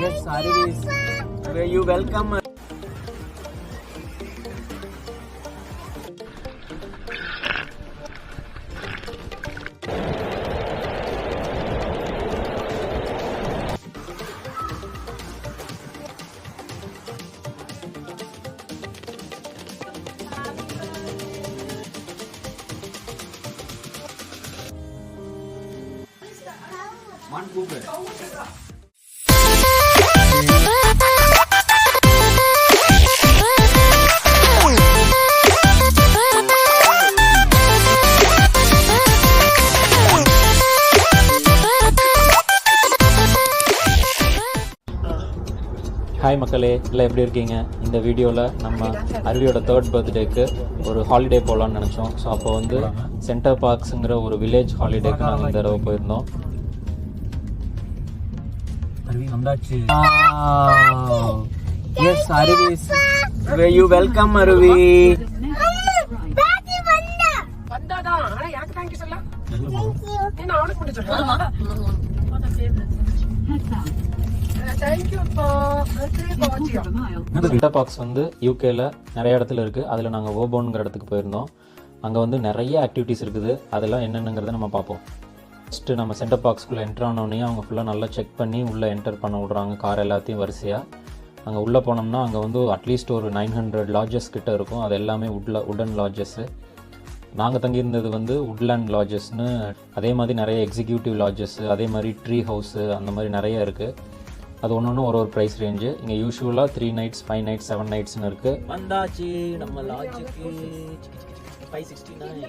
Yes, Arvi's. Where you welcome. One Google. Hi மக்களே, எல்லாம் எப்படி இருக்கீங்க? இந்த வீடியோவில் நம்ம அருவியோட 3rd பர்த்டேக்கு ஒரு ஹாலிடே போகலான்னு நினச்சோம். ஸோ அப்போ வந்து சென்டர் பார்க்ஸுங்கிற ஒரு வில்லேஜ் ஹாலிடேக்கு நாங்கள் இந்த தடவை போயிருந்தோம். அருவி வந்தாச்சு. எஸ் அருவிஸ். Where you welcome அருவி. சென்டர் பார்க்ஸ் வந்து யூகேல நிறைய இடத்துல இருக்குது. அதில் நாங்கள் வோபோன்ங்கிற இடத்துக்கு போயிருந்தோம். அங்கே வந்து நிறைய ஆக்டிவிட்டீஸ் இருக்குது. அதெல்லாம் என்னென்னங்கிறத நம்ம பார்ப்போம். ஃபஸ்ட்டு நம்ம சென்டர் பார்க்ஸ்குள்ளே என்ட்ரு ஆனோடனே அவங்க ஃபுல்லாக நல்லா செக் பண்ணி உள்ளே என்டர் பண்ண விட்றாங்க கார் எல்லாத்தையும் வரிசையாக. அங்கே உள்ளே போனோம்னா அங்கே வந்து அட்லீஸ்ட் ஒரு 900 லாட்ஜஸ் கிட்ட இருக்கும். அது எல்லாமே உட்டன் லாட்ஜஸ்ஸு. நாங்கள் தங்கியிருந்தது வந்து உட்லேண்ட் லாட்ஜஸ்னு. அதே மாதிரி நிறைய எக்ஸிக்யூட்டிவ் லாட்ஜஸ்ஸு, அதே மாதிரி ட்ரீ ஹவுஸு, அந்த மாதிரி நிறைய இருக்குது. அது ஒன்று ஒரு ப்ரைஸ் ரேஞ்சு. இங்கே யூஸ்வலாக 3 nights 5 nights 7 nightsன்னு இருக்குது. வந்தாச்சு நம்ம லாட்ஜுக்கு. 569.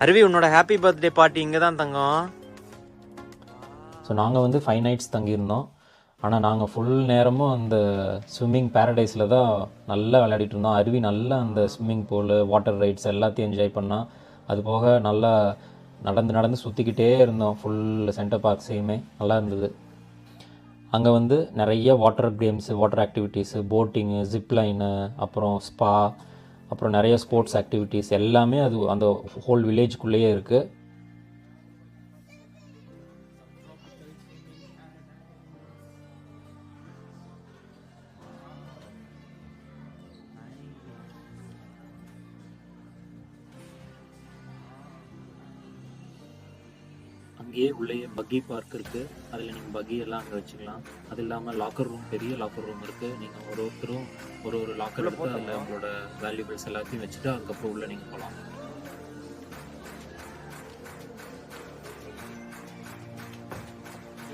அருவி, உன்னோட ஹாப்பி பர்த்டே பார்ட்டி இங்கே தான் தங்கம். ஸோ நாங்கள் வந்து 5 nights தங்கியிருந்தோம். ஆனால் நாங்கள் ஃபுல் நேரமும் அந்த ஸ்விம்மிங் பேரடைஸில் தான் நல்லா விளையாடிட்டு இருந்தோம். அருவி நல்லா அந்த ஸ்விம்மிங் பூலு, வாட்டர் ரைட்ஸ் எல்லாத்தையும் என்ஜாய் பண்ணோம். அது போக நல்லா நடந்து சுற்றிக்கிட்டே இருந்தோம். ஃபுல் சென்டர் பார்க்ஸையுமே நல்லா இருந்தது. அங்கே வந்து நிறைய water games, water activities, boating, zipline, அப்புறம் ஸ்பா, அப்புறம் நிறைய ஸ்போர்ட்ஸ் ஆக்டிவிட்டீஸ் எல்லாமே அது அந்த ஹோல் வில்லேஜுக்குள்ளேயே இருக்குது. அங்கேயே உள்ளேயே பக்கி பார்க் இருக்குது. அதில் நீங்கள் பக்கி எல்லாம் அங்கே வச்சுக்கலாம். அது இல்லாமல் லாக்கர் ரூம், பெரிய லாக்கர் ரூம் இருக்குது. நீங்கள் ஒருத்தரும் ஒரு லாக்கர் எடுத்து அதில் உங்களோட வேல்யூபிள்ஸ் எல்லாத்தையும் வச்சுட்டு அதுக்கப்புறம் உள்ளே நீங்கள் போகலாம்.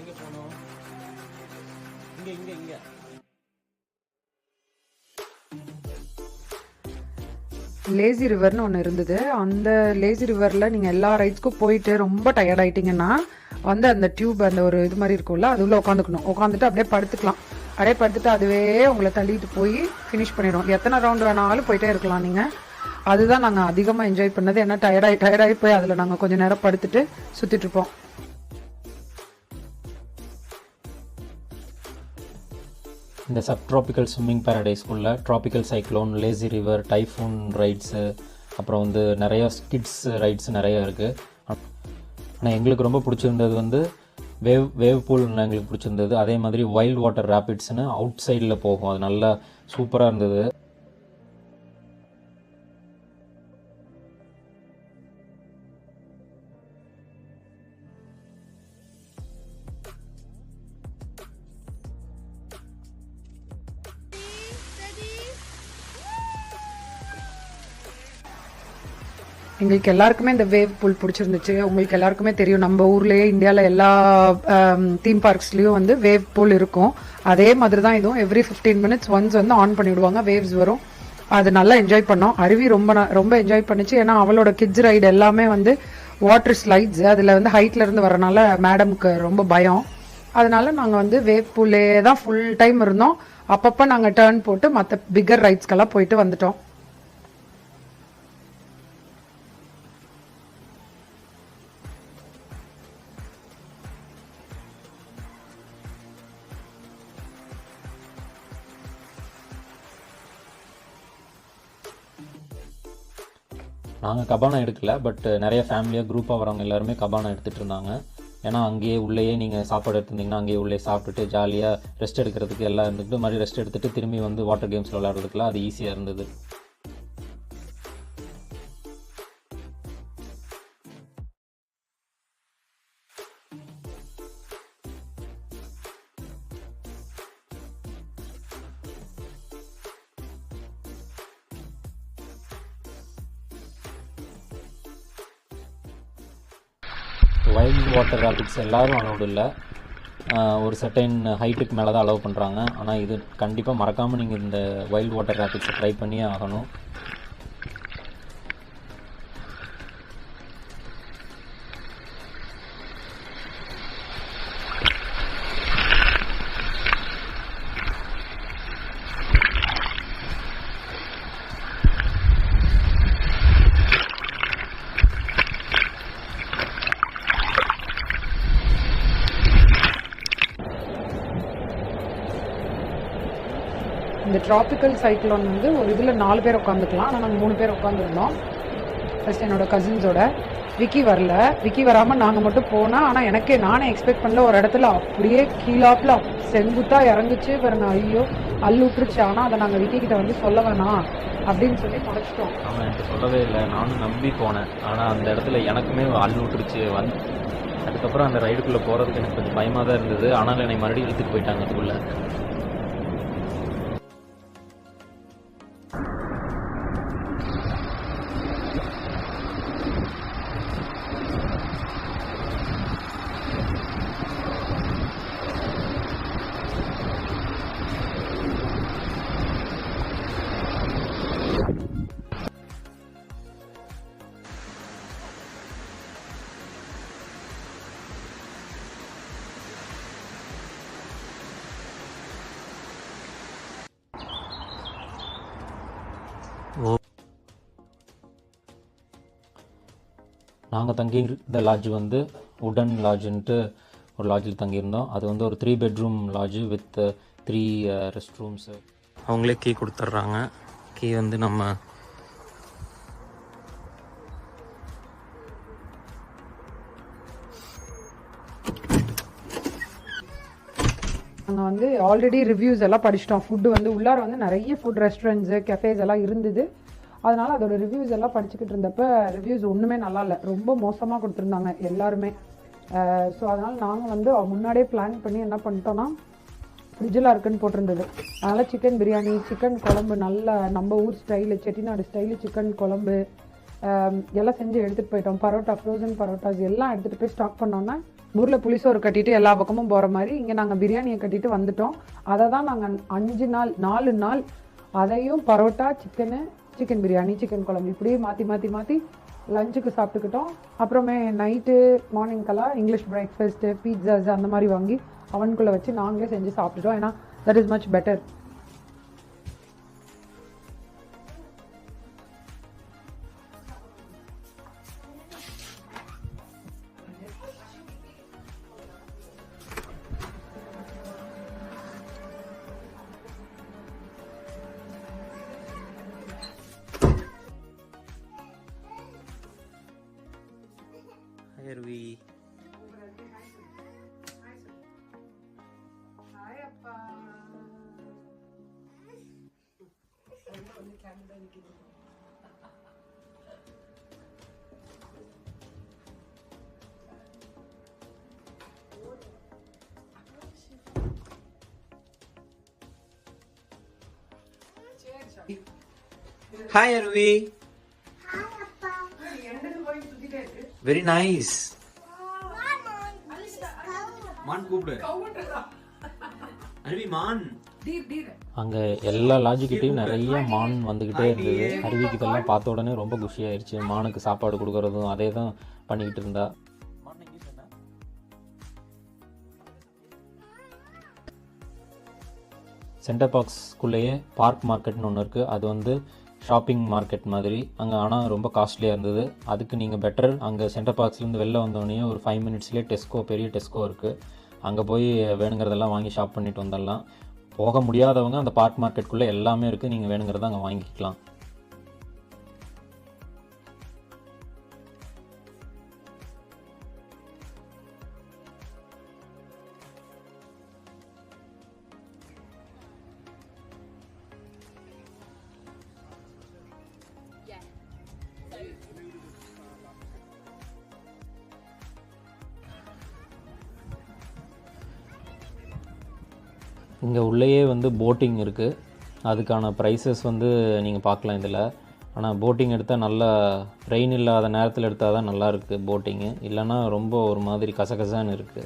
எங்கே போனோம்? இங்கே லேசி ரிவர்னு ஒன்று இருந்தது. அந்த லேசி ரிவரில் நீங்கள் எல்லா ரைட்ஸ்க்கும் போயிட்டு ரொம்ப டயர்ட் ஆகிட்டிங்கன்னா வந்து அந்த டியூப், அந்த ஒரு இது மாதிரி இருக்கும்ல, அது உள்ள உட்காந்துட்டு அப்படியே படுத்துக்கலாம். அப்படியே படுத்துட்டு அதுவே உங்களை தள்ளிட்டு போய் ஃபினிஷ் பண்ணிடும். எத்தனை ரவுண்டு வேணாலும் போயிட்டே இருக்கலாம் நீங்கள். அதுதான் நாங்கள் அதிகமாக என்ஜாய் பண்ணது. ஏன்னா டயர்டாகி போய் அதில் நாங்கள் கொஞ்சம் நேரம் படுத்துட்டு சுற்றிட்டுருப்போம். இந்த சப்ட்ராபிக்கல் ஸ்விம்மிங் பேரடைஸ்குள்ளே tropical cyclone, lazy river, typhoon rides, அப்புறம் வந்து நிறைய கிட்ஸ் ரைட்ஸ் நிறைய இருக்குது. ஆனால் எங்களுக்கு ரொம்ப பிடிச்சிருந்தது வந்து வேவ் பூல்னு எங்களுக்கு பிடிச்சிருந்தது. அதே மாதிரி வைல்ட் வாட்டர் ரேபிட்ஸ்னு அவுட் சைடில் போகும். அது நல்லா சூப்பராக இருந்தது. எங்களுக்கு எல்லாருக்குமே இந்த வேவ் பூல் பிடிச்சிருந்துச்சு. உங்களுக்கு எல்லாருக்குமே தெரியும், நம்ம ஊர்லேயே இந்தியாவில் எல்லா தீம் பார்க்ஸ்லேயும் வந்து வேவ் பூல் இருக்கும். அதே மாதிரி தான் இதுவும். எவ்ரி 15 minutes ஒன்ஸ் வந்து ஆன் பண்ணி விடுவாங்க, வேவ்ஸ் வரும். அது நல்லா என்ஜாய் பண்ணோம். அருவி ரொம்ப என்ஜாய் பண்ணிச்சு. ஏன்னா அவளோட கிட்ஸ் ரைடு எல்லாமே வந்து வாட்டர் ஸ்லைட்ஸ், அதில் வந்து ஹைட்ல இருந்து வரனால மேடமுக்கு ரொம்ப பயம். அதனால நாங்கள் வந்து வேவ் பூல்லே தான் ஃபுல் டைம் இருந்தோம். அப்பப்போ நாங்கள் டர்ன் போட்டு மற்ற பிக்கர் ரைட்ஸ்க்கெல்லாம் போயிட்டு வந்துட்டோம். நாங்கள் கபானா எடுக்கல, பட் நிறைய ஃபேமிலியாக குரூப்பாக வரவங்க எல்லாருமே கபானா எடுத்துகிட்டு இருந்தாங்க. ஏன்னா அங்கேயே உள்ளேயே நீங்கள் சாப்பாடு எடுத்துருந்தீங்கன்னா அங்கேயே உள்ளே சாப்பிட்டுட்டு ஜாலியாக ரெஸ்ட் எடுக்கிறதுக்கு எல்லாம் இருந்துட்டு மறுபடியும் ரெஸ்ட் எடுத்துகிட்டு திரும்பி வந்து வாட்டர் கேம்ஸில் விளையாடுறதுக்குலாம் அது ஈஸியாக இருந்தது. வைல்ட் வாட்டர் ராபிட்ஸ் எல்லோரும் அலௌடு இல்லை, ஒரு சர்டைன் ஹைட்டுக்கு மேலே தான் அலோவ் பண்ணுறாங்க. ஆனால் இது கண்டிப்பாக மறக்காமல் நீங்கள் இந்த வைல்ட் வாட்டர் ராபிட்ஸை ட்ரை பண்ணியே ஆகணும். இந்த ட்ராபிக்கல் சைக்ளோன் வந்து ஒரு இதில் 4 பேர் உட்காந்துக்கலாம். ஆனால் நாங்கள் 3 பேர் உட்காந்துருந்தோம். ஃபஸ்ட் என்னோடய கசின்ஸோட. விக்கி வரல. விக்கி வராமல் நாங்கள் மட்டும் போனால், ஆனால் நானே எக்ஸ்பெக்ட் பண்ணல, ஒரு இடத்துல அப்படியே கீழாப்பில் செங்குத்தாக இறங்குச்சு பாருங்க. ஐயோ அள்ளு விட்டுருச்சு. ஆனால் அதை நாங்கள் விக்கி கிட்ட வந்து சொல்ல வேணாம் அப்படின்னு சொல்லி முறைச்சிட்டோம். அவன் எனக்கு சொல்லவே இல்லை, நானும் நம்பி போனேன். ஆனால் அந்த இடத்துல எனக்குமே அள்ளு விட்டுருச்சு. அதுக்கப்புறம் அந்த ரைடுக்குள்ளே போகிறதுக்கு எனக்கு கொஞ்சம் பயமாக தான் இருந்தது. ஆனாலும் என்னை மறுபடியும் இழுத்துட்டு போயிட்டாங்க அதுக்குள்ளே. நாங்கள் தங்கியிருந்த லாட்ஜ் வந்து உடன் லாட்ஜுன்ட்டு ஒரு லாட்ஜில் தங்கியிருந்தோம். அது வந்து ஒரு 3 bedroom lodge with 3 rest rooms. அவங்களே கீ கொடுத்துட்றாங்க. கீ வந்து நம்ம நாங்கள் வந்து ஆல்ரெடி ரிவ்யூஸ் எல்லாம் படிச்சிட்டோம். ஃபுட்டு வந்து உள்ளார வந்து நிறைய ஃபுட் ரெஸ்டாரண்ட்ஸு கெஃபேஸ் எல்லாம் இருந்தது. அதனால் அதோட ரிவ்யூஸ் எல்லாம் படிச்சுக்கிட்டு இருந்தப்போ ரிவ்யூஸ் ஒன்றுமே நல்லா இல்லை, ரொம்ப மோசமாக கொடுத்துருந்தாங்க எல்லாருமே. ஸோ அதனால் நாங்கள் வந்து முன்னாடியே பிளான் பண்ணி என்ன பண்ணிட்டோன்னா, ஃப்ரிட்ஜில் இருக்குன்னு போட்டிருந்தது. அதனால் சிக்கன் பிரியாணி, சிக்கன் குழம்பு, நல்ல நம்ம ஊர் ஸ்டைலு செட்டிநாடு ஸ்டைலு சிக்கன் குழம்பு எல்லாம் செஞ்சு எடுத்துகிட்டு போயிட்டோம். பரோட்டா, ஃப்ரோசன் பரோட்டாஸ் எல்லாம் எடுத்துகிட்டு போய் ஸ்டாக் பண்ணோன்னா, ஊரில் புளிசோறு கட்டிட்டு எல்லா பக்கமும் போகிற மாதிரி இங்கே நாங்கள் பிரியாணியை கட்டிட்டு வந்துட்டோம். அதை தான் நாங்கள் 4 நாள் அதையும் பரோட்டா, சிக்கன் பிரியாணி, சிக்கன் குழம்பு இப்படியே மாற்றி லஞ்சுக்கு சாப்பிட்டுக்கிட்டோம். அப்புறமே நைட்டு மார்னிங்கெல்லாம் இங்கிலீஷ் பிரேக்ஃபாஸ்ட்டு, பீட்சாஸ் அந்த மாதிரி வாங்கி அவனுக்குள்ளே வச்சு நாங்களே செஞ்சு சாப்பிட்டுட்டோம். ஏன்னா that is much better. Here we Hi Arvi. Very nice. Man கூப்பிடு. அருவி மான். அங்கே எல்லா லாட்ஜுக்கிட்டையும் நிறைய மான் வந்துக்கிட்டே இருந்தது. அருவிக்கு இதெல்லாம் பார்த்த உடனே ரொம்ப குஷியாயிருச்சு. மானுக்கு சாப்பாடு கொடுக்குறதும் அதே தான் பண்ணிக்கிட்டு இருந்தா. சென்டர் பார்க்ஸ்குள்ளேயே பார்க் மார்க்கெட்னு ஒன்று இருக்குது. அது வந்து ஷாப்பிங் மார்க்கெட் மாதிரி. அங்கே ஆனால் ரொம்ப காஸ்ட்லியாக இருந்தது. அதுக்கு நீங்கள் பெட்டர் அங்கே சென்டர் பார்க்ஸ்லேருந்து வெளில வந்தோடனே ஒரு 5 மினிட்ஸ்லேயே பெரிய டெஸ்கோ இருக்குது. அங்கே போய் வேணுங்கிறதெல்லாம் வாங்கி ஷாப் பண்ணிட்டு வந்துடலாம். போக முடியாதவங்க அந்த பார்க் மார்க்கெட்டுக்குள்ளே எல்லாமே இருக்குது, நீங்கள் வேணுங்கிறத அங்கே வாங்கிக்கலாம். இங்கே உள்ளேயே வந்து போட்டிங் இருக்குது. அதுக்கான ப்ரைஸஸ் வந்து நீங்கள் பார்க்கலாம் இதில். ஆனால் போட்டிங் எடுத்தால் நல்லா ரெயின் இல்லாத நேரத்தில் எடுத்தால் தான் நல்லா இருக்குது போட்டிங்கு, இல்லைன்னா ரொம்ப ஒரு மாதிரி கசகசான்னு இருக்குது.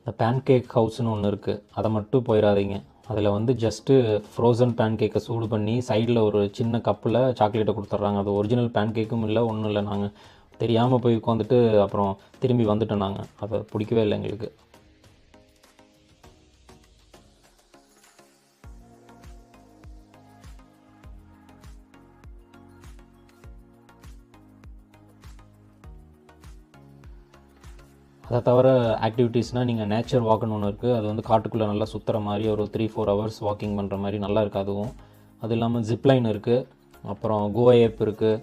இந்த பேன்கேக் ஹவுஸ்னு ஒன்று இருக்குது, அதை மட்டும் போயிடாதீங்க. அதில் வந்து ஜஸ்ட்டு ஃப்ரோசன் பேன்கேக்கை சூடு பண்ணி சைடில் ஒரு சின்ன கப்பில் சாக்லேட்டை கொடுத்துட்றாங்க. அது ஒரிஜினல் பேன்கேக்கும் இல்லை, ஒன்றும் இல்லை. நாங்கள் தெரியாமல் போய் உட்காந்துட்டு அப்புறம் திரும்பி வந்துட்டோம். நாங்கள் அதை பிடிக்கவே இல்லை எங்களுக்கு. அதை தவிர ஆக்டிவிட்டீஸ்னால் நீங்கள் நேச்சர் வாக்குன்னு ஒன்று இருக்குது. அது வந்து காட்டுக்குள்ளே நல்லா சுற்றுற மாதிரி ஒரு 3-4 ஹவர்ஸ் வாக்கிங் பண்ணுற மாதிரி நல்லா இருக்குது அதுவும். அது இல்லாமல் ஜிப்லைன் இருக்குது, அப்புறம் கோவா ஏப் இருக்குது,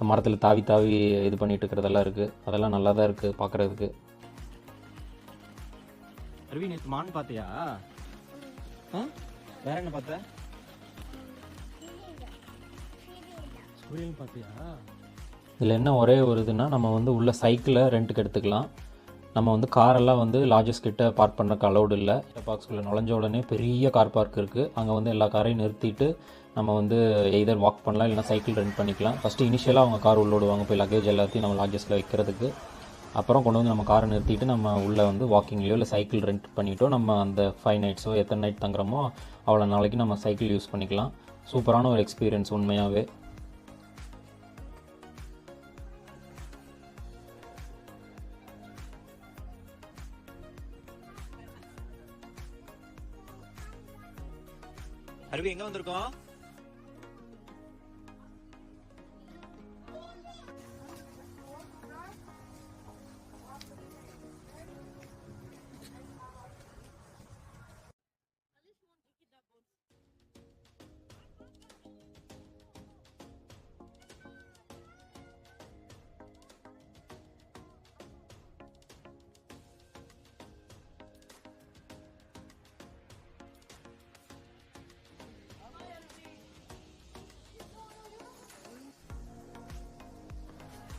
மரத்தில் தாவி தாவி இது பண்ணிட்டு இருக்கிறதெல்லாம் இருக்குது. அதெல்லாம் நல்லா தான் இருக்குது பார்க்குறதுக்கு. அருவி நேற்று மான் பார்த்தியா? வேற என்ன பார்த்த? சூரியன் பார்த்தியா? இதில் என்ன ஒரே ஒரு இதுன்னா, நம்ம வந்து உள்ள சைக்கிளை ரெண்ட்டுக்கு எடுத்துக்கலாம். நம்ம வந்து காரெல்லாம் வந்து லாட்ஜஸ் கிட்ட பார்க் பண்ணுறக்கு அலௌடு இல்லை. பார்க்ஸ்குள்ளே நுழைஞ்ச உடனே பெரிய கார் பார்க் இருக்குது. அங்கே வந்து எல்லா காரையும் நிறுத்திட்டு நம்ம வந்து எய்தர் வாக் பண்ணலாம், இல்லைனா சைக்கிள் ரெண்ட் பண்ணிக்கலாம். ஃபஸ்ட்டு இனிஷியலாக அவங்க கார் உள்ள விடுவாங்க, போய் லக்கேஜ் எல்லாத்தையும் நம்ம லாட்ஜஸில் வைக்கிறதுக்கு. அப்புறம் கொண்டு வந்து நம்ம காரை நிறுத்திட்டு நம்ம உள்ளே வந்து வாக்கிங்லையோ இல்லை சைக்கிள் ரெண்ட் பண்ணிவிட்டோ நம்ம அந்த 5 நைட்ஸோ எத்தனை நைட் தங்குறோமோ அவ்வளோ நாளைக்கு நம்ம சைக்கிள் யூஸ் பண்ணிக்கலாம். சூப்பரான ஒரு எக்ஸ்பீரியன்ஸ் உண்மையாகவே. அருவி எங்க வந்திருக்கோம்?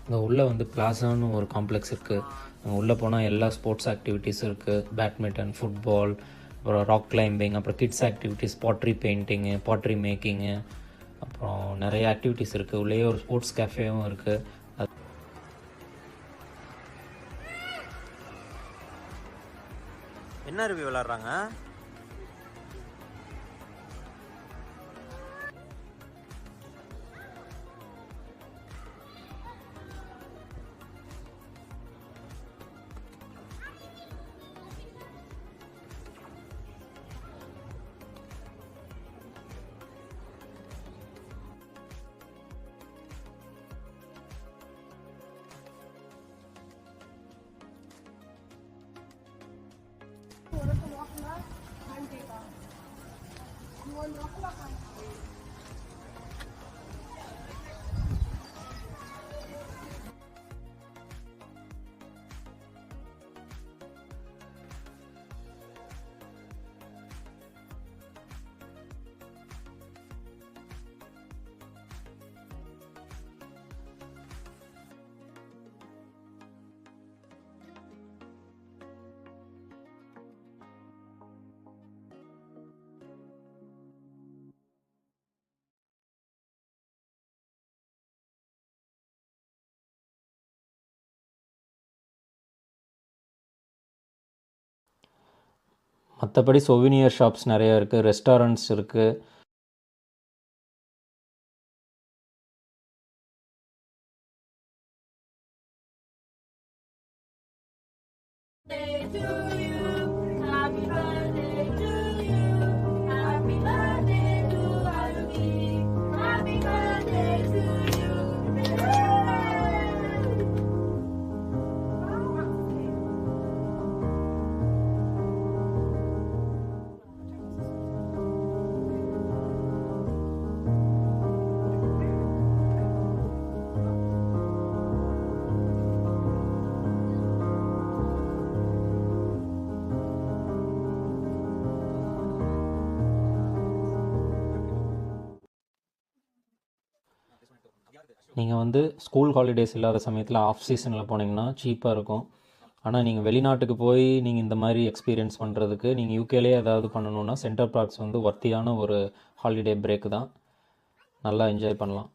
இங்கே உள்ளே வந்து பிளாசான்னு ஒரு காம்ப்ளெக்ஸ் இருக்குது. அங்கே உள்ளே போனால் எல்லா ஸ்போர்ட்ஸ் ஆக்டிவிட்டீஸும் இருக்குது. பேட்மிண்டன், ஃபுட்பால், அப்புறம் ராக் கிளைம்பிங், அப்புறம் கிட்ஸ் ஆக்டிவிட்டீஸ், பாட்ரி பெயிண்டிங்கு, பாட்ரி மேக்கிங்கு, அப்புறம் நிறைய ஆக்டிவிட்டீஸ் இருக்குது. உள்ளேயே ஒரு ஸ்போர்ட்ஸ் கேஃபேவும் இருக்குது. என்ன அருவி விளையாடுறாங்க? மற்றபடி சொவினியர் ஷாப்ஸ் நிறையா இருக்குது, ரெஸ்டாரண்ட்ஸ் இருக்குது. நீங்கள் வந்து ஸ்கூல் ஹாலிடேஸ் இல்லாத சமயத்தில் ஆஃப் சீசனில் போனீங்கன்னா சீப்பாக இருக்கும். ஆனால் நீங்கள் வெளிநாட்டுக்கு போய் நீங்கள் இந்த மாதிரி எக்ஸ்பீரியன்ஸ் பண்ணுறதுக்கு நீங்கள் யூகேலேயே ஏதாவது பண்ணணுன்னா சென்டர் பார்க்ஸ் வந்து ஒர்த்தியான ஒரு ஹாலிடே பிரேக் தான். நல்லா என்ஜாய் பண்ணலாம்.